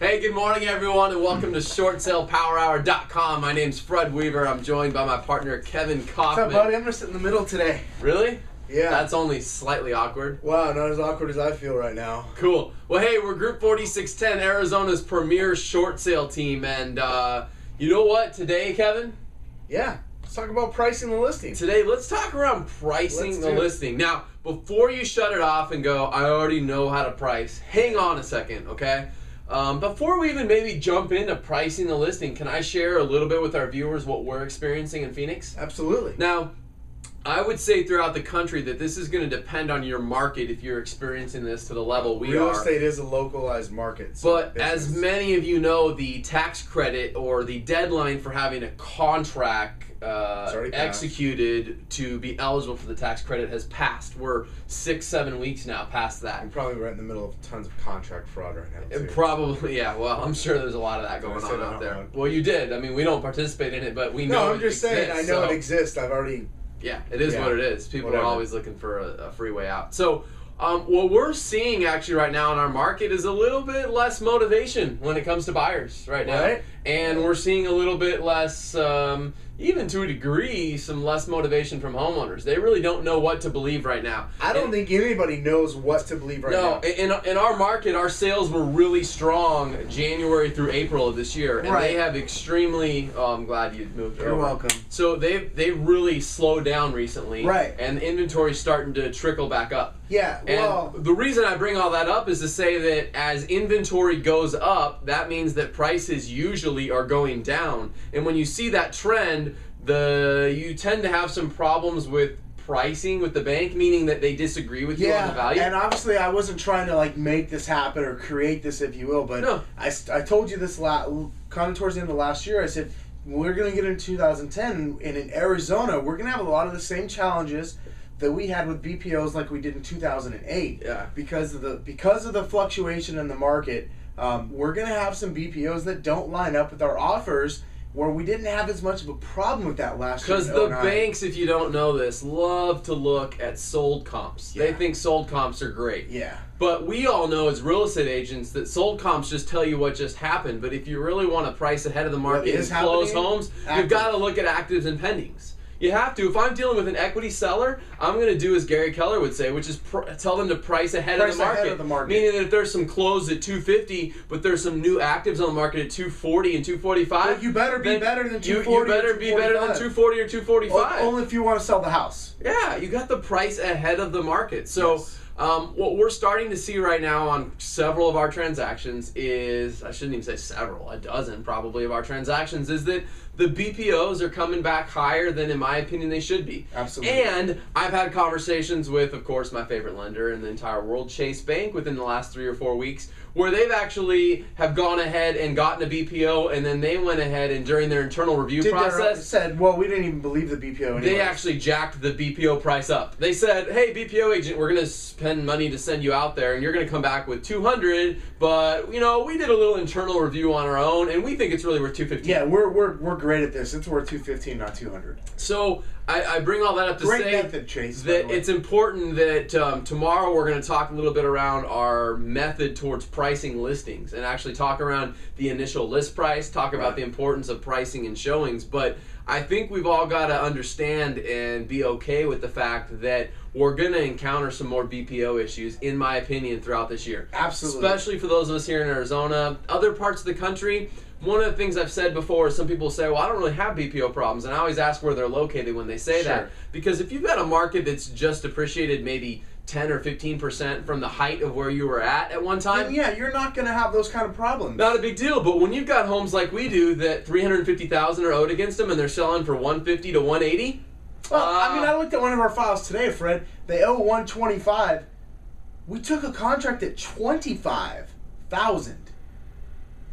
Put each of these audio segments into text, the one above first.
Hey, good morning, everyone, and welcome to ShortSalePowerHour.com. My name's Fred Weaver. I'm joined by my partner, Kevin Kauffman. What's up, buddy? I'm going to sit in the middle today. Really? Yeah. That's only slightly awkward. Wow, not as awkward as I feel right now. Cool. Well, hey, we're Group 4610, Arizona's premier short sale team, and you know what? Today, Kevin? Yeah. Let's talk about pricing the listing. Today, let's talk around pricing the listing. Now, before you shut it off and go, I already know how to price, hang on a second, okay? Before we even maybe jump into pricing the listing, can I share a little bit with our viewers what we're experiencing in Phoenix? Absolutely. Now, I would say throughout the country that this is going to depend on your market if you're experiencing this to the level we are. Real estate is a localized market. But as many of you know, the tax credit or the deadline for having a contract executed to be eligible for the tax credit has passed. We're 6-7 weeks now past that. I'm probably right in the middle of tons of contract fraud right now, too. Probably, yeah. Well, I'm sure there's a lot of that going on out there. Well, you did. I mean, we don't participate in it, but we know No, I'm just saying, I know it exists. I've already... Yeah, it is what it is. People are always looking for a free way out. So what we're seeing actually right now in our market is a little bit less motivation when it comes to buyers right now. Right. And we're seeing a little bit less, even to a degree, some less motivation from homeowners. They really don't know what to believe right now. I don't think anybody knows what to believe right now. No, in our market, our sales were really strong January through April of this year. And they have extremely, I'm glad you moved over. You're welcome. So they've really slowed down recently. Right. And the inventory's starting to trickle back up. Yeah, well... And the reason I bring all that up is to say that as inventory goes up, that means that prices usually are going down. And when you see that trend, you tend to have some problems with pricing with the bank, meaning that they disagree with you on the value. And obviously I wasn't trying to like make this happen or create this, if you will, but no. I told you this kind of towards the end of last year. I said we're going to get into 2010, and in Arizona we're going to have a lot of the same challenges that we had with BPOs like we did in 2008. Yeah. Because of the fluctuation in the market, we're going to have some BPOs that don't line up with our offers, where we didn't have as much of a problem with that last year. Because the banks, if you don't know this, love to look at sold comps. Yeah. They think sold comps are great. Yeah. But we all know as real estate agents that sold comps just tell you what just happened. But if you really want to price ahead of the market and close homes, you've got to look at actives and pendings. You have to. If I'm dealing with an equity seller, I'm going to do as Gary Keller would say, which is tell them to price ahead of the market. Meaning that if there's some closed at 250, but there's some new actives on the market at 240 and 245, well, you better be better than 240. You better be better than 240 or 245. Only if you want to sell the house. Yeah, you got the price ahead of the market. So. What we're starting to see right now on several of our transactions is, I shouldn't even say several, a dozen probably of our transactions, is that the BPOs are coming back higher than, in my opinion, they should be. Absolutely. And I've had conversations with, of course, my favorite lender in the entire world, Chase Bank, within the last 3 or 4 weeks, where they've actually have gone ahead and gotten a BPO, and then they went ahead and during their internal review process said, well, we didn't even believe the BPO anyway. They actually jacked the BPO price up. They said, hey, BPO agent, we're going to spend money to send you out there, and you're going to come back with 200, but, you know, we did a little internal review on our own, and we think it's really worth 215. Yeah, we're great at this. It's worth 215, not 200. So I bring all that up to say method, Chase, that it's important that tomorrow we're going to talk a little bit around our method towards pricing listings and actually talk around the initial list price, talk about the importance of pricing and showings. But I think we've all got to understand and be okay with the fact that we're going to encounter some more BPO issues, in my opinion, throughout this year. Absolutely. Especially for those of us here in Arizona. Other parts of the country, one of the things I've said before is some people say, well, I don't really have BPO problems. And I always ask where they're located when they say that. Because if you've got a market that's just appreciated maybe 10 or 15% from the height of where you were at one time. Then yeah, you're not going to have those kind of problems. Not a big deal. But when you've got homes like we do that $350,000 are owed against them and they're selling for $150 to $180. Well, I mean, I looked at one of our files today, Fred. They owe $125. We took a contract at $25,000.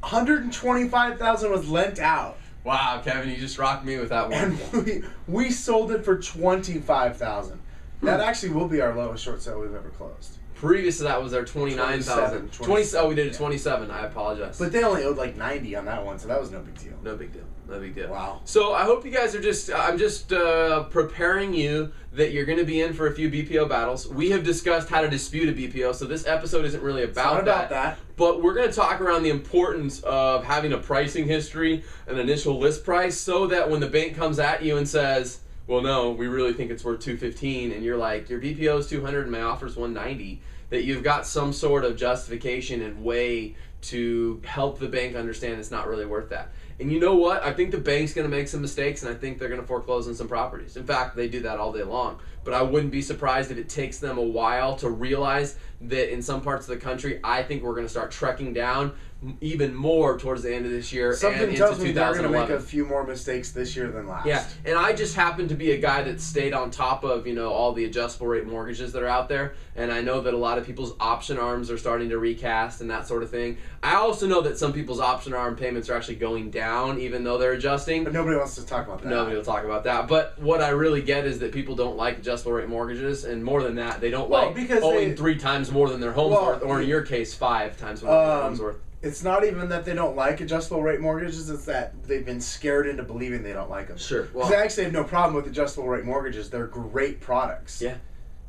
$125,000 was lent out. Wow, Kevin, you just rocked me with that one. And we sold it for $25,000. That actually will be our lowest short sale we've ever closed. Previous to that was our 29,000. 20. Oh, we did a 27. I apologize. But they only owed like 90 on that one, so that was no big deal. No big deal. No big deal. Wow. So I hope you guys are just. I'm just preparing you that you're going to be in for a few BPO battles. We have discussed how to dispute a BPO, so this episode isn't really about that. But we're going to talk around the importance of having a pricing history, an initial list price, so that when the bank comes at you and says, well, no, we really think it's worth $215, and you're like, your BPO is $200 and my offer's $190, that you've got some sort of justification and way to help the bank understand it's not really worth that. And you know what? I think the bank's going to make some mistakes, and I think they're going to foreclose on some properties. In fact, they do that all day long. But I wouldn't be surprised if it takes them a while to realize that in some parts of the country, I think we're going to start trekking down even more towards the end of this year and into 2011. Something tells me they're going to make a few more mistakes this year than last. Yeah, and I just happen to be a guy that stayed on top of, all the adjustable rate mortgages that are out there, and I know that a lot of people's option arms are starting to recast and that sort of thing. I also know that some people's option arm payments are actually going down even though they're adjusting. But nobody wants to talk about that. Nobody will talk about that. But what I really get is that people don't like adjustable rate mortgages, and more than that, they don't like owing 3 times more than their home's worth, or in your case, 5 times more than their home's worth. It's not even that they don't like adjustable rate mortgages, it's that they've been scared into believing they don't like them. Sure. Because I actually have no problem with adjustable rate mortgages. They're great products. Yeah.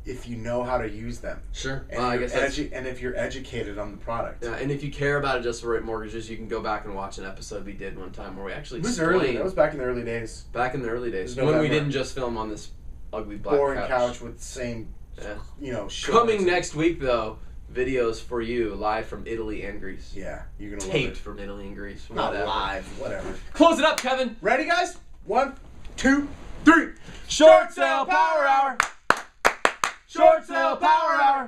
If you know how to use them. Sure. And, and if you're educated on the product. Yeah, and if you care about adjustable rate mortgages, you can go back and watch an episode we did one time where we actually explained. Early. That was back in the early days. Back in the early days. When we didn't just film on this ugly black boring couch with the same, Coming next week, though, videos for you live from Italy and Greece. Yeah, you're going to love Taped it. from Italy and Greece. Not live, whatever. Close it up, Kevin. Ready, guys? 1, 2, 3. Short sale power hour. Short sale power hour.